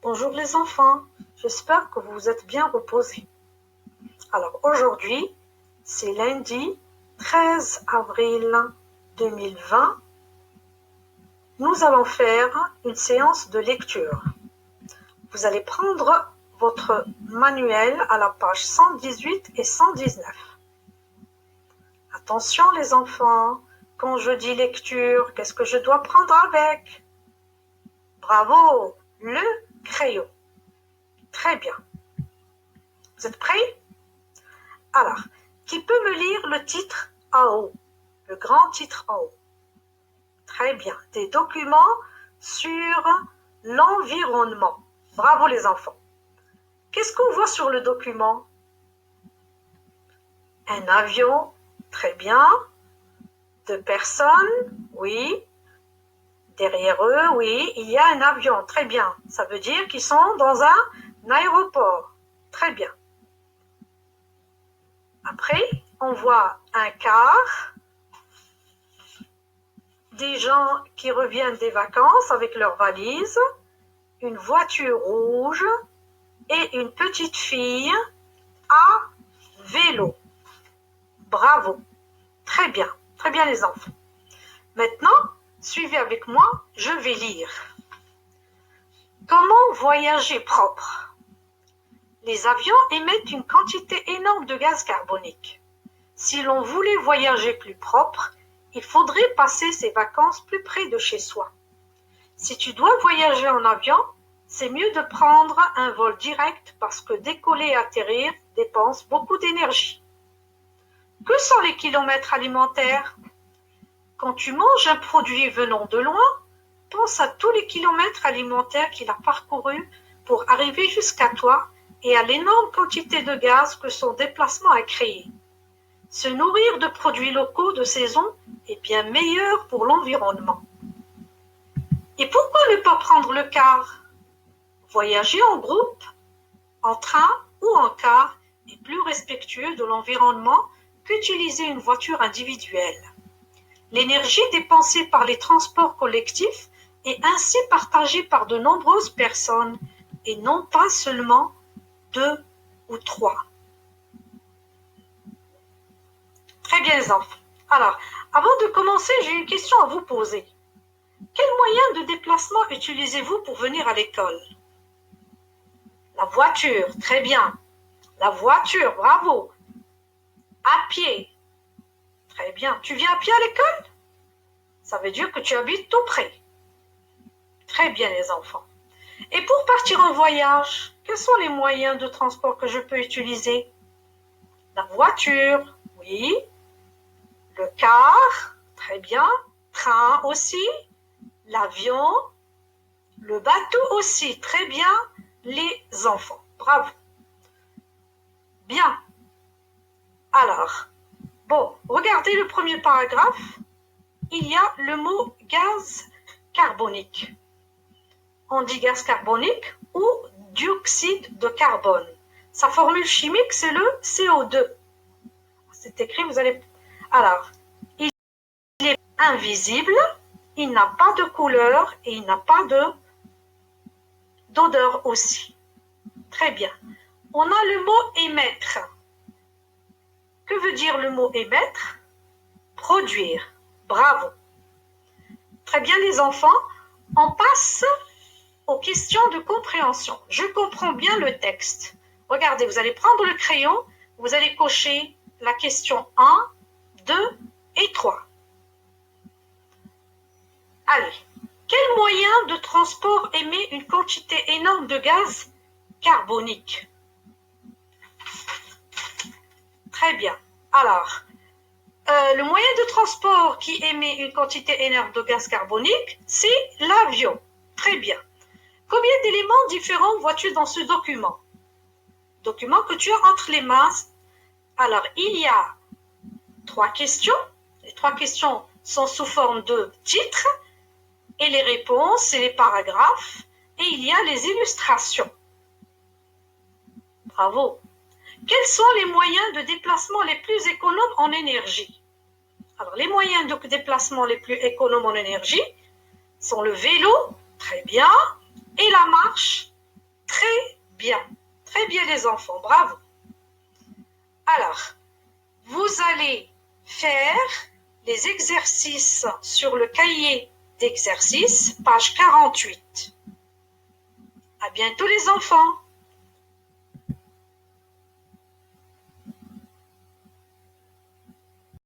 Bonjour les enfants, j'espère que vous vous êtes bien reposés. Alors aujourd'hui, c'est lundi 13 avril 2020. Nous allons faire une séance de lecture. Vous allez prendre votre manuel à la page 118 et 119. Attention les enfants, quand je dis lecture, qu'est-ce que je dois prendre avec? Bravo, le crayon. Très bien. Vous êtes prêts? Alors, qui peut me lire le titre en haut? Le grand titre en haut. Très bien. Des documents sur l'environnement. Bravo les enfants. Qu'est-ce qu'on voit sur le document? Un avion. Très bien. Deux personnes. Oui. Derrière eux, oui, il y a un avion. Très bien. Ça veut dire qu'ils sont dans un aéroport. Très bien. Après, on voit un car, des gens qui reviennent des vacances avec leurs valises, une voiture rouge et une petite fille à vélo. Bravo. Très bien les enfants. Maintenant, suivez avec moi, je vais lire. Comment voyager propre? Les avions émettent une quantité énorme de gaz carbonique. Si l'on voulait voyager plus propre, il faudrait passer ses vacances plus près de chez soi. Si tu dois voyager en avion, c'est mieux de prendre un vol direct parce que décoller et atterrir dépense beaucoup d'énergie. Que sont les kilomètres alimentaires? Quand tu manges un produit venant de loin, pense à tous les kilomètres alimentaires qu'il a parcourus pour arriver jusqu'à toi et à l'énorme quantité de gaz que son déplacement a créé. Se nourrir de produits locaux de saison est bien meilleur pour l'environnement. Et pourquoi ne pas prendre le car? Voyager en groupe, en train ou en car est plus respectueux de l'environnement qu'utiliser une voiture individuelle. L'énergie dépensée par les transports collectifs est ainsi partagée par de nombreuses personnes et non pas seulement 2 ou 3. Très bien les enfants. Alors, avant de commencer, j'ai une question à vous poser. Quel moyen de déplacement utilisez-vous pour venir à l'école? La voiture, très bien. La voiture, bravo. À pied. Très bien. Tu viens à pied à l'école? Ça veut dire que tu habites tout près. Très bien les enfants. Et pour partir en voyage, quels sont les moyens de transport que je peux utiliser? La voiture, oui. Le car, très bien. Train aussi. L'avion. Le bateau aussi, très bien. Les enfants, bravo. Bien. Alors, bon, regardez le premier paragraphe. Il y a le mot gaz carbonique. On dit gaz carbonique ou dioxyde de carbone. Sa formule chimique, c'est le CO2. C'est écrit, vous allez... Alors, il est invisible, il n'a pas de couleur et il n'a pas d'odeur aussi. Très bien. On a le mot émettre. Que veut dire le mot émettre? Produire. Bravo. Très bien les enfants, on passe aux questions de compréhension. Je comprends bien le texte. Regardez, vous allez prendre le crayon, vous allez cocher la question 1, 2 et 3. Allez, quel moyen de transport émet une quantité énorme de gaz carbonique? Très bien. Alors, le moyen de transport qui émet une quantité énorme de gaz carbonique, c'est l'avion. Très bien. Combien d'éléments différents vois-tu dans ce document? Document que tu as entre les mains. Alors, il y a 3 questions. Les 3 questions sont sous forme de titres. Et les réponses, c'est les paragraphes. Et il y a les illustrations. Bravo. Quels sont les moyens de déplacement les plus économes en énergie? Alors, les moyens de déplacement les plus économes en énergie sont le vélo, très bien, et la marche, Très bien les enfants, bravo. Alors, vous allez faire les exercices sur le cahier d'exercices, page 48. À bientôt les enfants.